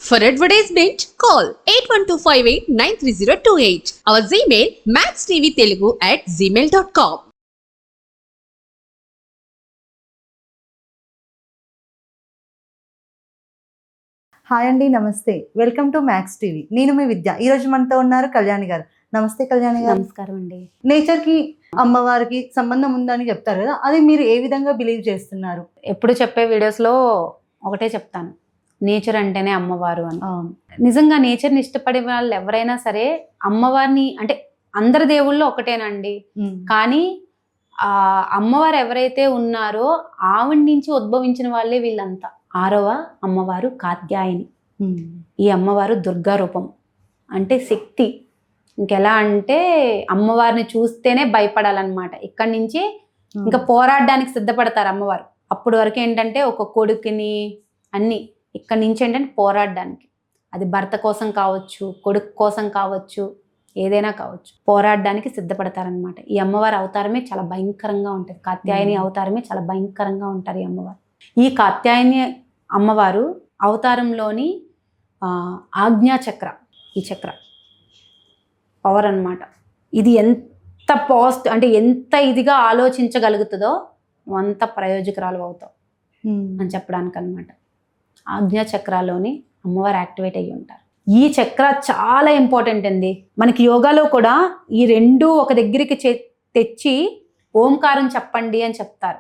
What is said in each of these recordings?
For advertisement, call 8125893028. Our Gmail maxtvtelugu@gmail.com. Hi అండి, నమస్తే. Welcome to max TV. నేను మీ విద్య. ఈరోజు మనతో ఉన్నారు కళ్యాణి గారు. నమస్తే కళ్యాణి గారు. నమస్కారం అండి. నేచర్కి అమ్మవారికి సంబంధం ఉందని చెప్తారు కదా, అది మీరు ఏ విధంగా బిలీవ్ చేస్తున్నారు? ఎప్పుడు చెప్పే వీడియోస్లో ఒకటే చెప్తాను, నేచర్ అంటేనే అమ్మవారు అని. నిజంగా నేచర్ని ఇష్టపడే వాళ్ళు ఎవరైనా సరే అమ్మవారిని, అంటే అందరి దేవుళ్ళు ఒకటేనండి, కానీ ఆ అమ్మవారు ఎవరైతే ఉన్నారో ఆవిడ నుంచి ఉద్భవించిన వాళ్ళే వీళ్ళంతా. 6వ అమ్మవారు కాత్యాయని. ఈ అమ్మవారు దుర్గా రూపం, అంటే శక్తి. ఇంకెలా అంటే అమ్మవారిని చూస్తేనే భయపడాలన్నమాట. ఇక్కడి నుంచి ఇంకా పోరాడడానికి సిద్ధపడతారు అమ్మవారు. అప్పటి వరకు ఏంటంటే ఒక కొడుకుని అన్ని, ఇక్కడి నుంచి ఏంటంటే పోరాడడానికి, అది భర్త కోసం కావచ్చు, కొడుకు కోసం కావచ్చు, ఏదైనా కావచ్చు, పోరాడడానికి సిద్ధపడతారనమాట. ఈ అమ్మవారి అవతారమే చాలా భయంకరంగా ఉంటుంది. కాత్యాయని అవతారమే చాలా భయంకరంగా ఉంటారు ఈ అమ్మవారు. ఈ కాత్యాయని అమ్మవారు అవతారంలోని ఆజ్ఞాచక్ర, ఈ చక్ర పవర్ అన్నమాట. ఇది ఎంత పాజిటివ్ అంటే ఎంత ఇదిగా ఆలోచించగలుగుతుందో నువ్వు అంత ప్రయోజకురాలు అవుతావు అని చెప్పడానికి అనమాట. ఆజ్ఞాచక్రాలోని అమ్మవారు యాక్టివేట్ అయ్యి ఉంటారు. ఈ చక్ర చాలా ఇంపార్టెంట్ అండి. మనకి యోగాలో కూడా ఈ రెండు ఒక దగ్గరికి తెచ్చి ఓంకారం చెప్పండి అని చెప్తారు.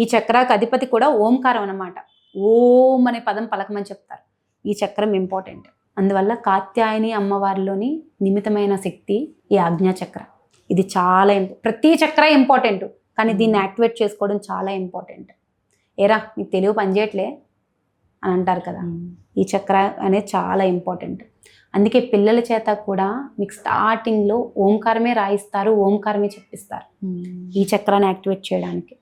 ఈ చక్రాకి అధిపతి కూడా ఓంకారం అన్నమాట. ఓం అనే పదం పలకమని చెప్తారు. ఈ చక్రం ఇంపార్టెంట్. అందువల్ల కాత్యాయని అమ్మవారిలోని నిమితమైన శక్తి ఈ ఆజ్ఞాచక్ర. ఇది చాలా ప్రతి చక్ర ఇంపార్టెంట్, కానీ దీన్ని యాక్టివేట్ చేసుకోవడం చాలా ఇంపార్టెంట్. ఏరా నీకు తెలివి పనిచేయట్లే అని అంటారు కదా, ఈ చక్ర అనేది చాలా ఇంపార్టెంట్. అందుకే పిల్లల చేత కూడా మీకు స్టార్టింగ్లో ఓంకారమే రాయిస్తారు, ఓంకారమే చెప్పిస్తారు ఈ చక్రాన్ని యాక్టివేట్ చేయడానికి.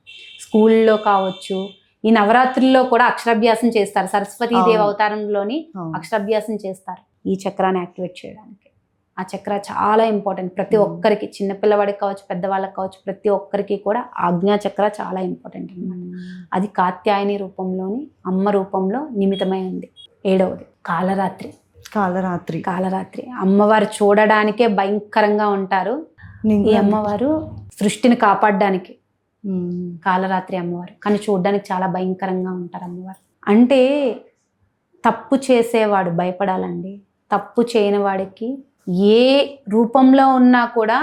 స్కూల్లో కావచ్చు, ఈ నవరాత్రుల్లో కూడా అక్షరాభ్యాసం చేస్తారు. సరస్వతీదేవి అవతారంలోని అక్షరాభ్యాసం చేస్తారు ఈ చక్రాన్ని యాక్టివేట్ చేయడానికి. ఆ చక్ర చాలా ఇంపార్టెంట్ ప్రతి ఒక్కరికి, చిన్నపిల్లవాడికి కావచ్చు, పెద్దవాళ్ళకి కావచ్చు, ప్రతి ఒక్కరికి కూడా ఆజ్ఞా చక్ర చాలా ఇంపార్టెంట్ అన్నమాట. అది కాత్యాయని రూపంలోని అమ్మ రూపంలో నిమితమైంది. 7వది కాలరాత్రి. కాలరాత్రి అమ్మవారు చూడడానికే భయంకరంగా ఉంటారు. ఈ అమ్మవారు సృష్టిని కాపాడడానికి కాలరాత్రి అమ్మవారు, కానీ చూడడానికి చాలా భయంకరంగా ఉంటారు అమ్మవారు. అంటే తప్పు చేసేవాడు భయపడాలండి. తప్పు చేయని వాడికి ఏ రూపంలో ఉన్నా కూడా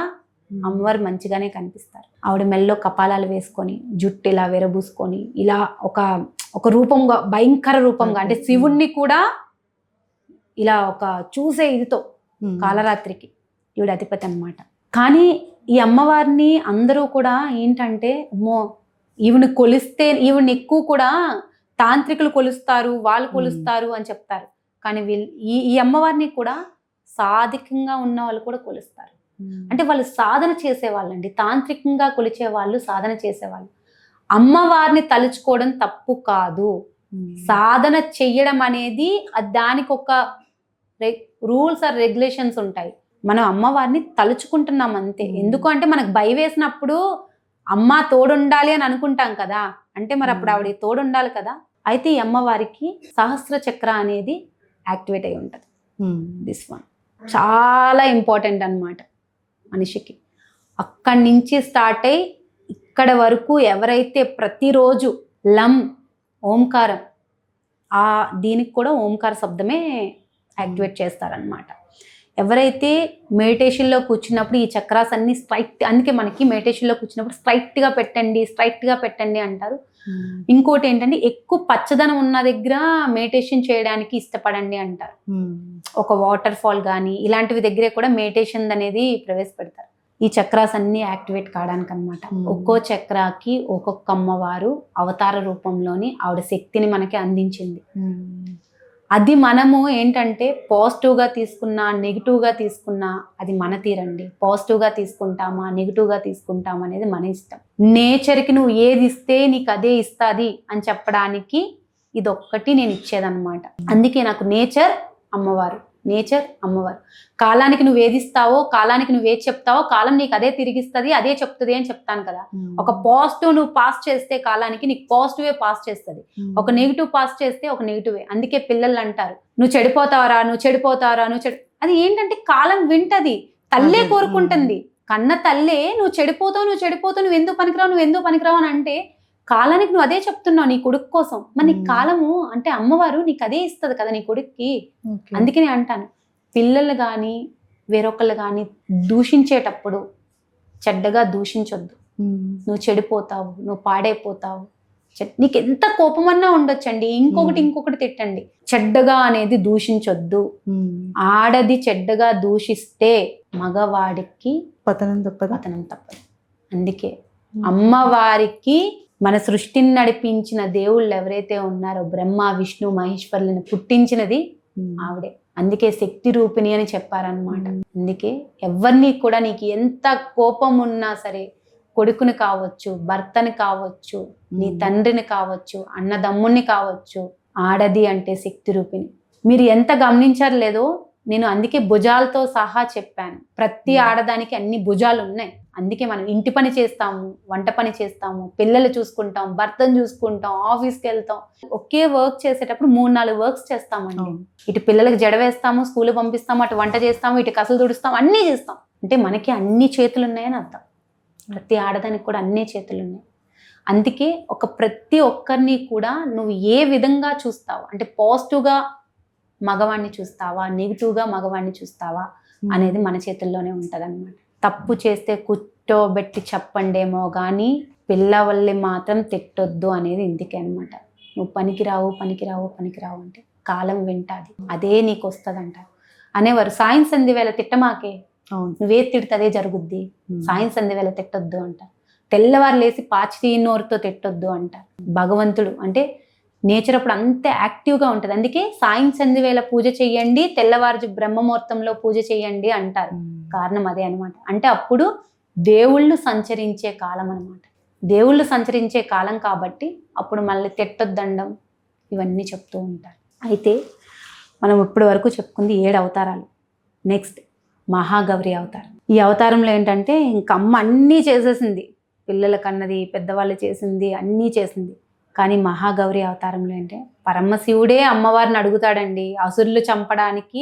అమ్మవారు మంచిగానే కనిపిస్తారు. ఆవిడ మెల్లో కపాలాలు వేసుకొని, జుట్టు ఇలా విరబూసుకొని, ఇలా ఒక రూపంగా, భయంకర రూపంగా, అంటే శివుణ్ణి కూడా ఇలా ఒక చూసే ఇదితో కాలరాత్రికి ఈవిడ అధిపతి అన్నమాట. కానీ ఈ అమ్మవారిని అందరూ కూడా ఏంటంటే, అమ్మో ఈవిని కొలిస్తే, ఈవిని ఎక్కువ కూడా తాంత్రికులు కొలుస్తారు, వాళ్ళు కొలుస్తారు అని చెప్తారు. కానీ ఈ అమ్మవారిని కూడా సాధికంగా ఉన్న వాళ్ళు కూడా కొలుస్తారు. అంటే వాళ్ళు సాధన చేసేవాళ్ళండి. తాంత్రికంగా కొలిచే వాళ్ళు, సాధన చేసేవాళ్ళు. అమ్మవారిని తలుచుకోవడం తప్పు కాదు. సాధన చెయ్యడం అనేది దానికి ఒక రూల్స్ ఆర్ రెగ్యులేషన్స్ ఉంటాయి. మనం అమ్మవారిని తలుచుకుంటున్నాం అంతే. ఎందుకు అంటే మనకు భయం వేసినప్పుడు అమ్మ తోడుండాలి అని అనుకుంటాం కదా, అంటే మరి అప్పుడు ఆవిడ తోడుండాలి కదా. అయితే ఈ అమ్మవారికి సహస్ర చక్ర అనేది యాక్టివేట్ అయి ఉంటుంది. దిస్ వన్ చాలా ఇంపార్టెంట్ అన్నమాట మనిషికి. అక్కడి నుంచి స్టార్ట్ అయ్యి ఇక్కడ వరకు ఎవరైతే ప్రతిరోజు ఓంకారం, దీనికి కూడా ఓంకార శబ్దమే యాక్టివేట్ చేస్తారనమాట. ఎవరైతే మెడిటేషన్లో కూర్చున్నప్పుడు ఈ చక్రాస్ అన్ని స్ట్రైట్, అందుకే మనకి మెడిటేషన్లో కూర్చున్నప్పుడు స్ట్రైట్గా పెట్టండి అంటారు. ఇంకోటి ఏంటంటే ఎక్కువ పచ్చదనం ఉన్న దగ్గర మెడిటేషన్ చేయడానికి ఇష్టపడండి అంటారు. ఒక వాటర్ ఫాల్ కానీ ఇలాంటివి దగ్గరే కూడా మెడిటేషన్ అనేది ప్రవేశపెడతారు. ఈ చక్రాస్ అన్ని యాక్టివేట్ కావడానికి అనమాట. ఒక్కో చక్రాకి ఒక్కొక్క అమ్మవారు అవతార రూపంలోని ఆవిడ శక్తిని మనకి అందించింది. అది మనము ఏంటంటే పాజిటివ్గా తీసుకున్నా, నెగిటివ్గా తీసుకున్నా అది మన తీరండి. పాజిటివ్గా తీసుకుంటామా, నెగిటివ్గా తీసుకుంటామా అనేది మన ఇష్టం. నేచర్కి నువ్వు ఏది ఇస్తే నీకు అదే ఇస్తుంది అని చెప్పడానికి ఇదొక్కటి నేను ఇచ్చేదన్నమాట. అందుకే నాకు నేచర్ అమ్మవారు, నేచర్ అమ్మవారు. కాలానికి నువ్వు ఏదిస్తావో, కాలానికి నువ్వు ఏది చెప్తావో కాలం నీకు అదే తిరిగిస్తుంది, అదే చెప్తుంది అని చెప్తాను కదా. ఒక పాజిటివ్ నువ్వు పాస్ చేస్తే కాలానికి నీకు పాజిటివే పాస్ చేస్తుంది, ఒక నెగిటివ్ పాస్ చేస్తే ఒక నెగిటివే. అందుకే పిల్లలు అంటారు నువ్వు చెడిపోతావరా, నువ్వు చెడిపోతావరా, అది ఏంటంటే కాలం వింటది, తల్లే కోరుకుంటుంది. కన్న తల్లే నువ్వు చెడిపోతావు, నువ్వు ఎందుకు పనికిరావు అని అంటే కాలానికి నువ్వు అదే చెప్తున్నావు నీ కొడుకు కోసం. మరి నీకు కాలము అంటే అమ్మవారు నీకు అదే ఇస్తుంది కదా నీ కొడుక్కి. అందుకే నేను అంటాను, పిల్లలు కానీ వేరొకళ్ళు కానీ దూషించేటప్పుడు చెడ్డగా దూషించొద్దు. నువ్వు చెడిపోతావు, నువ్వు పాడైపోతావు. నీకు ఎంత కోపమన్నా ఉండొచ్చండి, ఇంకొకటి తిట్టండి, చెడ్డగా అనేది దూషించొద్దు. ఆడది చెడ్డగా దూషిస్తే మగవాడికి పతనం తప్పదు. అందుకే అమ్మవారికి మన సృష్టిని నడిపించిన దేవుళ్ళు ఎవరైతే ఉన్నారో బ్రహ్మ విష్ణు మహేశ్వరులను పుట్టించినది ఆవిడే. అందుకే శక్తి రూపిణి అని చెప్పారనమాట. అందుకే ఎవరిని కూడా నీకు ఎంత కోపం ఉన్నా సరే, కొడుకుని కావచ్చు, భర్తని కావచ్చు, నీ తండ్రిని కావచ్చు, అన్నదమ్ముని కావచ్చు, ఆడది అంటే శక్తి రూపిణి. మీరు ఎంత గమనించారు లేదో, నేను అందుకే భుజాలతో సహా చెప్పాను. ప్రతి ఆడదానికి అన్ని భుజాలు ఉన్నాయి. అందుకే మనం ఇంటి పని చేస్తాము, వంట పని చేస్తాము, పిల్లలు చూసుకుంటాం, భర్తను చూసుకుంటాం, ఆఫీస్కి వెళ్తాం. ఒకే వర్క్ చేసేటప్పుడు 3-4 వర్క్స్ చేస్తామండి. ఇటు పిల్లలకి జడ వేస్తాము, స్కూల్ పంపిస్తాము, అటు వంట చేస్తాము, ఇటు కసలు తుడుస్తాము, అన్నీ చేస్తాం. అంటే మనకి అన్ని చేతులు ఉన్నాయని అర్థం. ప్రతి ఆడదానికి కూడా అన్ని చేతులు ఉన్నాయి. అందుకే ప్రతి ఒక్కరిని కూడా నువ్వు ఏ విధంగా చూస్తావు అంటే పాజిటివ్గా మగవాణ్ణి చూస్తావా, నెగిటివ్గా మగవాణ్ణి చూస్తావా అనేది మన చేతుల్లోనే ఉంటుంది అనమాట. తప్పు చేస్తే కూర్చోబెట్టి చెప్పండేమో కానీ పిల్లవల్లి మాత్రం తిట్టొద్దు అనేది ఇందుకే అనమాట. నువ్వు పనికిరావు అంటే కాలం వింటాది, అదే నీకు వస్తుంది అంటారు అనేవారు. సాయం సంధి వేళ తిట్టమాకే, నువ్వే తిడితే అదే జరుగుద్ది. సాయం సంధి వేళ తిట్టొద్దు అంటారు. తెల్లవారు లేసి పాచి నోరుతో తిట్టొద్దు అంటారు. భగవంతుడు అంటే నేచర్ అప్పుడు అంతే యాక్టివ్గా ఉంటుంది. అందుకే సాయం సంధి వేళ పూజ చెయ్యండి, తెల్లవారు బ్రహ్మముహూర్తంలో పూజ చెయ్యండి అంటారు. కారణం అదే అనమాట. అంటే అప్పుడు దేవుళ్ళు సంచరించే కాలం అనమాట. దేవుళ్ళు సంచరించే కాలం కాబట్టి అప్పుడు మళ్ళీ తిట్టొద్దండం ఇవన్నీ చెప్తూ ఉంటారు. అయితే మనం ఇప్పటి వరకు చెప్పుకుంది 7 అవతారాలు. నెక్స్ట్ మహాగౌరి అవతారం. ఈ అవతారంలో ఏంటంటే ఇంక అమ్మ అన్నీ చేసేసింది, పిల్లల కన్నది, పెద్దవాళ్ళు చేసింది, అన్నీ చేసింది. కానీ మహాగౌరి అవతారంలో ఏంటంటే పరమశివుడే అమ్మవారిని అడుగుతాడండి, అసురులు చంపడానికి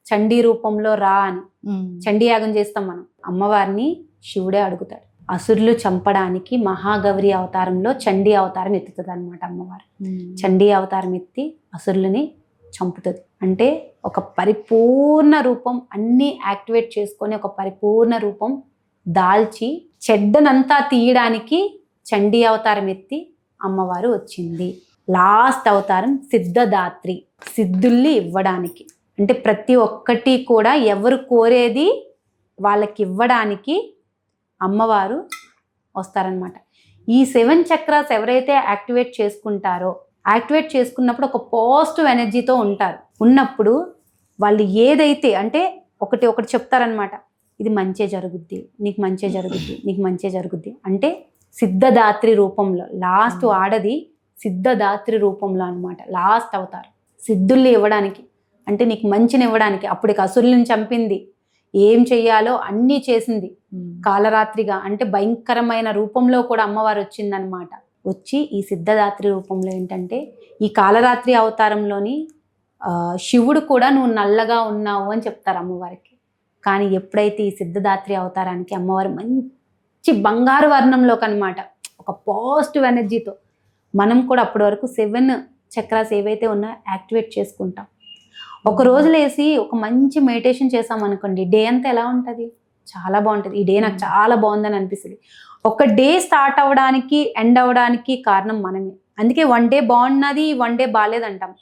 చండీ రూపంలో రా అని. చండీ యాగం చేస్తాం మనం, అమ్మవారిని శివుడే అడుగుతాడు. అసురులు చంపడానికి మహాగౌరి అవతారంలో చండీ అవతారం ఎత్తుతుంది అనమాట అమ్మవారు. చండీ అవతారం ఎత్తి అసురులని చంపుతుంది. అంటే ఒక పరిపూర్ణ రూపం అన్నీ యాక్టివేట్ చేసుకొని ఒక పరిపూర్ణ రూపం దాల్చి చెడ్డనంతా తీయడానికి చండీ అవతారం ఎత్తి అమ్మవారు వచ్చింది. లాస్ట్ అవతారం సిద్ధదాత్రి, సిద్ధుల్ని ఇవ్వడానికి. అంటే ప్రతి ఒక్కటి కూడా ఎవరు కోరేది వాళ్ళకి ఇవ్వడానికి అమ్మవారు వస్తారనమాట. ఈ 7 చక్రాస్ ఎవరైతే యాక్టివేట్ చేసుకుంటారో, యాక్టివేట్ చేసుకున్నప్పుడు ఒక పాజిటివ్ ఎనర్జీతో ఉంటారు. ఉన్నప్పుడు వాళ్ళు ఏదైతే అంటే ఒకటి చెప్తారనమాట, ఇది మంచే జరుగుద్ది, నీకు మంచే జరుగుద్ది, నీకు మంచే జరుగుద్ది అంటే సిద్ధదాత్రి రూపంలో లాస్ట్ ఆడది సిద్ధదాత్రి రూపంలో అనమాట. లాస్ట్ అవతారం సిద్ధుల్ని ఇవ్వడానికి, అంటే నీకు మంచిని ఇవ్వడానికి. అప్పుడు అసురులను చంపింది, ఏం చెయ్యాలో అన్నీ చేసింది. కాలరాత్రిగా అంటే భయంకరమైన రూపంలో కూడా అమ్మవారు వచ్చిందనమాట. వచ్చి ఈ సిద్ధదాత్రి రూపంలో ఏంటంటే ఈ కాలరాత్రి అవతారంలోని శివుడు కూడా నువ్వు నల్లగా ఉన్నావు అని చెప్తారు అమ్మవారికి. కానీ ఎప్పుడైతే ఈ సిద్ధదాత్రి అవతారానికి అమ్మవారు మంచి బంగారు వర్ణంలోకి అనమాట, ఒక పాజిటివ్ ఎనర్జీతో మనం కూడా అప్పటి వరకు 7 చక్రాస్ ఏవైతే ఉన్నాయో యాక్టివేట్ చేసుకుంటాం. ఒక రోజు లేసి ఒక మంచి మెడిటేషన్ చేసాం అనుకోండి, డే అంతా ఎలా ఉంటుంది, చాలా బాగుంటుంది. ఈ డే నాకు చాలా బాగుందని అనిపిస్తుంది. ఒక డే స్టార్ట్ అవ్వడానికి ఎండ్ అవ్వడానికి కారణం మనమే. అందుకే 1 డే బాగున్నది, 1 డే బాగాలేదంటాం.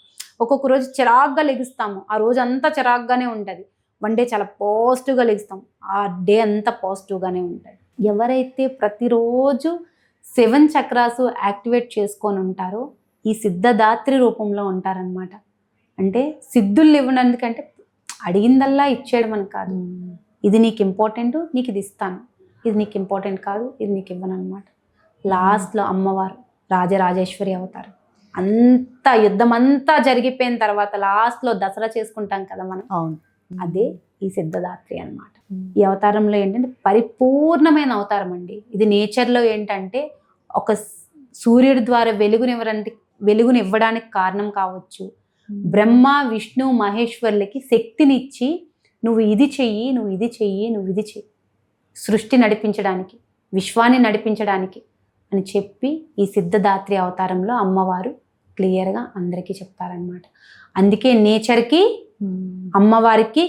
ఒక్కొక్క రోజు చిరాగ్గా లెగుస్తాము, ఆ రోజు అంతా చిరాగ్గానే ఉంటుంది. 1 డే చాలా పాజిటివ్గా లెగుస్తాం, ఆ డే అంతా పాజిటివ్గానే ఉంటుంది. ఎవరైతే ప్రతిరోజు 7 చక్రాస్ యాక్టివేట్ చేసుకొని ఉంటారో ఈ సిద్ధదాత్రి రూపంలో ఉంటారనమాట. అంటే సిద్ధుల్ని ఇవ్వడానికంటే అడిగిందల్లా ఇచ్చేయడం అని కాదు, ఇది నీకు ఇంపార్టెంట్, నీకు ఇది ఇస్తాను, ఇది నీకు ఇంపార్టెంట్ కాదు, ఇది నీకు ఇవ్వను అనమాట. లాస్ట్లో అమ్మవారు రాజరాజేశ్వరి అవతారం. అంతా యుద్ధం అంతా జరిగిపోయిన తర్వాత లాస్ట్ లో దసరా చేసుకుంటాం కదా మనం, అవును. అదే ఈ సిద్ధదాత్రి అన్నమాట. ఈ అవతారంలో ఏంటంటే పరిపూర్ణమైన అవతారం అండి. ఇది నేచర్లో ఏంటంటే ఒక సూర్యుడి ద్వారా వెలుగునివ్వడానికి కారణం కావచ్చు. బ్రహ్మ విష్ణు మహేశ్వర్లకి శక్తినిచ్చి నువ్వు ఇది చెయ్యి, నువ్వు ఇది చెయ్యి, నువ్వు ఇది చెయ్యి, సృష్టి నడిపించడానికి, విశ్వాన్ని నడిపించడానికి అని చెప్పి ఈ సిద్ధదాత్రి అవతారంలో అమ్మవారు క్లియర్గా అందరికీ చెప్తారనమాట. అందుకే నేచర్కి అమ్మవారికి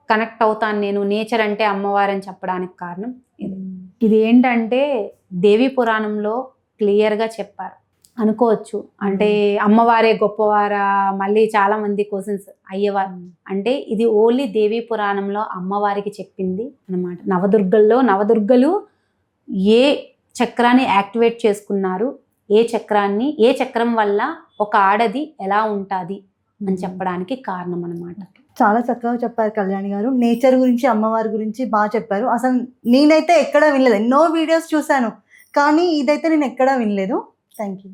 కనెక్ట్ అవుతాను నేను, నేచర్ అంటే అమ్మవారు అని చెప్పడానికి కారణం ఇది ఏంటంటే దేవి పురాణంలో క్లియర్గా చెప్పారు. అనుకోవచ్చు అంటే అమ్మవారే గొప్పవారా, మళ్ళీ చాలా మంది క్వశ్చన్స్ అయ్యేవారు. అంటే ఇది ఓన్లీ దేవి పురాణంలో అమ్మవారికి చెప్పింది అనమాట. నవదుర్గలు ఏ చక్రాన్ని యాక్టివేట్ చేసుకున్నారు, ఏ చక్రం వల్ల ఒక ఆడది ఎలా ఉంటుంది అని చెప్పడానికి కారణం అనమాట. చాలా చక్కగా చెప్పారు కళ్యాణి గారు. నేచర్ గురించి, అమ్మవారి గురించి బాగా చెప్పారు. అసలు నేనైతే ఎక్కడా వినలేదు, ఎన్నో వీడియోస్ చూశాను, కానీ ఇదైతే నేను ఎక్కడా వినలేదు. Thank you.